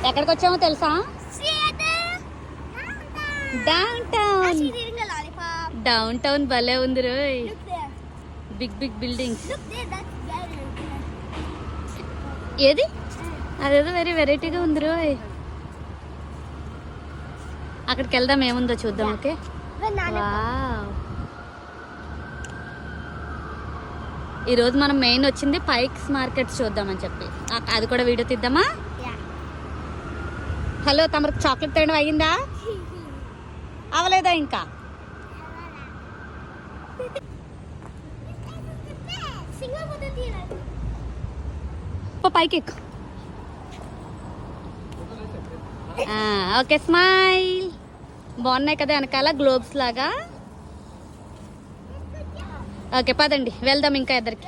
ఎక్కడికి వచ్చామో తెలుసా? డౌన్ టౌన్ భలే ఉంది రోయ్. Big big buildings. ఏది అదేదో వెరీ వెరైటీగా ఉంది రోయ్. అక్కడికి వెళ్దాం, ఏముందో చూద్దాం. ఓకే, ఈరోజు మనం మెయిన్ వచ్చింది పైక్స్ మార్కెట్ చూద్దామని చెప్పి. అది కూడా వీడియో తీద్దామా? హలో, తమరికి చాక్లెట్ తినడం అయ్యిందా? అవలేదా ఇంకా? పైకి ఎక్కు. Okay, smile. బాగున్నాయి కదా వెనకాల గ్లోబ్స్ లాగా. ఓకే పదండి వెళ్దాం ఇంకా ఎద్దరికి.